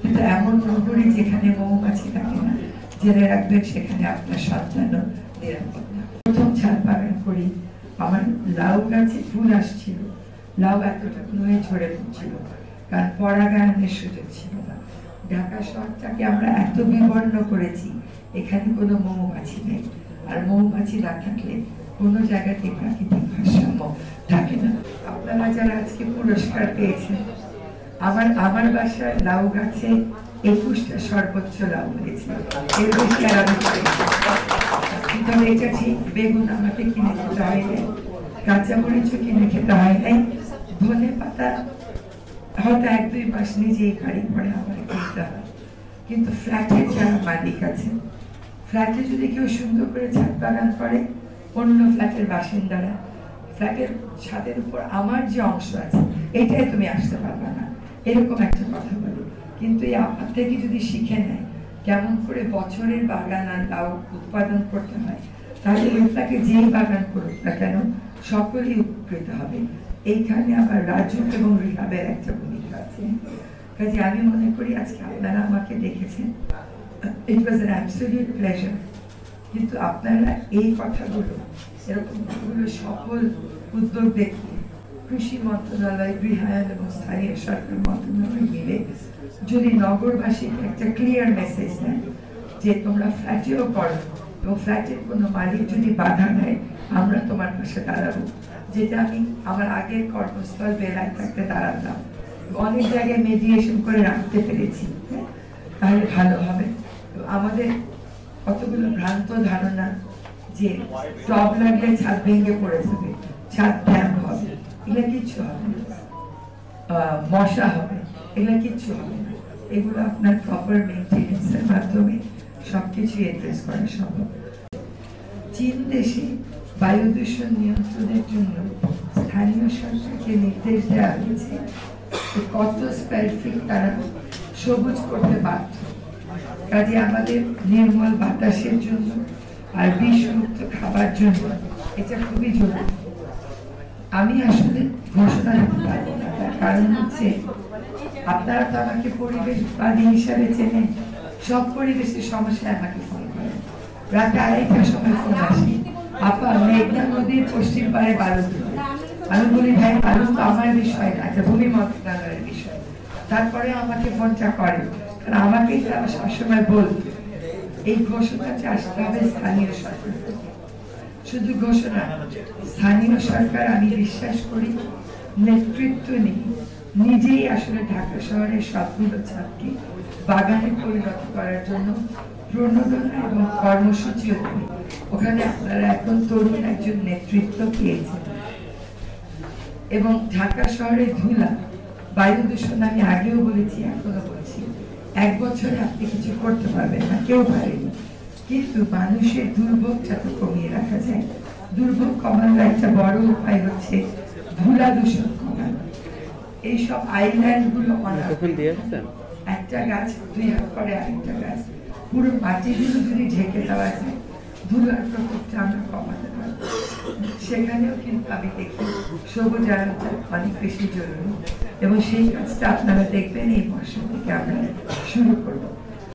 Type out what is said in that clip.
কিন্তু এমন নগরী যেখানে মৌমাছি থাকে না, জেনে রাখবেন সেখানে আপনার সন্তানও নিরাপদ না। প্রথম ছাদ বাগান করি, আমার লাউ গাছে ফুল আসছিল, লাউ এতটা হয়ে ঝরে পড়ছিল, কারণ পরাগায়নের সুযোগ ছিল না। ঢাকা শহরটাকে আমরা এত বিবর্ণ করেছি, এখানে কোনো মৌমাছি নেই, আর মৌমাছি না থাকলে কোনো জায়গাতে প্রাকৃতিক ভারসাম্য থাকে না। আপনারা যারা আজকে পুরস্কার পেয়েছেন, আমার বাসায় লাউ গাছে 21টা সর্বোচ্চ লাউ হয়েছে, এর বেশি আর আমি তবে এটা ঠিক, বেগুন আমাকে কিনে খেতে হয় নাই, কাঁচা মরিচও কিনে খেতে হয় নাই, ধনে পাতা হয়তো 1-2 মাস নিজেই গাড়ি পরে আমার কিনতে হয়। কিন্তু ফ্ল্যাটের যারা মালিক আছে, ফ্ল্যাটে যদি কেউ সুন্দর করে ছাদ বাগান করে, অন্য ফ্ল্যাটের বাসিন্দারা ফ্ল্যাটের ছাদের উপর আমার যে অংশ আছে এটাই তুমি আসতে পারবে না, এরকম একটা কথা বলে। কিন্তু এই আপনার থেকে যদি শিখে নেয় কেমন করে বছরের বাগান আর লাউ উৎপাদন করতে হয়, তাহলে ওই ফ্ল্যাটে যেই বাগান করুক না কেন সকলেই উপকৃত হবে। এইখানে আবার রাজু এবং রিহাবের একটা ভূমিকা আছে। কাজে আমি মনে করি আজকে আপনারা আমাকে দেখেছেন, ইট ওয়াজ অ্যান অ্যাবসলিউট প্লেজার। কিন্তু আপনারা এই কথাগুলো, এরকম সফল উদ্যোগ দেখিয়ে কৃষি মন্ত্রণালয়, গৃহায়ন এবং স্থানীয় সরকার মন্ত্রণালয় মিলে যদি নগরবাসীকে একটা ক্লিয়ার মেসেজ দেন যে তোমরা ফ্ল্যাটেও করো এবং ফ্ল্যাটের কোনো মালিক যদি বাধা দেয় আমরা তোমার পাশে দাঁড়াবো, যেটা আমি আমার আগের কর্মস্থল বেলায় থাকতে দাঁড়াতাম, অনেক জায়গায় মেডিয়েশন করে রাখতে পেরেছি, তাহলে ভালো হবে। আমাদের কতগুলো ভ্রান্ত ধারণা যে টব লাগলে ছাদ ভেঙে পড়ে যাবে, ছাদ ড্যাম্প হবে, এগুলো কিচ্ছু হবে না, মশা হবে, এগুলো কিচ্ছু হবে না। এগুলো আপনার প্রপার মেইনটেনেন্সের মাধ্যমে সবকিছু এড্রেস করা সম্ভব। চীন দেশে বায়ু দূষণ নিয়ন্ত্রণের জন্য স্থানীয় সরকারকে নির্দেশ দেওয়া হয়েছে কত স্কয়ার ফিট তারা সবুজ করতে বাধ্য। কাজে আমাদের নির্মল বাতাসের জন্য আর বিষমুক্ত খাবার জন্য এটা খুবই জরুরি। আমি আসলে ঘোষণা দিতে পারবো না, তার কারণ হচ্ছে আপনারা তো আমাকে পরিবেশবাদী হিসাবে চেনেন, সব পরিবেশের সমস্যায় আমাকে ফোন করেন, রাত 2:30টার সময় ফোন আসে, আপা মেঘনা নদীর পশ্চিম পারে বালু। আমি বলি ভাই বালু তো আমার বিষয় না, এটা ভূমি মন্ত্রণালয়ের বিষয়। তারপরে আমাকে ফোনটা করে, কারণ আমাকেই তারা সবসময় বলতো এই ঘোষণাটা আসতে হবে স্থানীয় সরকার থেকে। শুধু ঘোষণা, স্থানীয় সরকার আমি বিশ্বাস করি নেতৃত্ব নেই, নিজেই আসলে ঢাকা শহরের সবগুলো ছাদকে বাগানে পরিণত করার জন্য প্রণোদনা এবং কর্মসূচিও দেবে। ওখানে আপনারা এখন তরুণ একজন নেতৃত্ব পেয়েছেন। এবং ঢাকা শহরের ধুলা, বায়ু দূষণ আমি আগেও বলেছি, এখনো বলছি, 1 বছরে আপনি কিছু করতে পারবেন না, কেউ পারেনি। কিন্তু মানুষের দুর্ভোগটা তো কমিয়ে রাখা যায়। দুর্ভোগ কমানোর একটা বড় উপায় হচ্ছে ধুলা দূষণ কমানো। এইসব আইল্যান্ড গুলো একটা গাছ 2 হাত করে আরেকটা গাছ, পুরো মাটিগুলো যদি ঢেকে দেওয়া যায় ধুলার প্রকোপটা আমরা কমাতে পারবো। সেখানেও কিন্তু আমি দেখি সবুজায়নটা অনেক বেশি জরুরি এবং সেই কাজটা আপনারা দেখবেন এই বর্ষ থেকে আমরা শুরু করবো।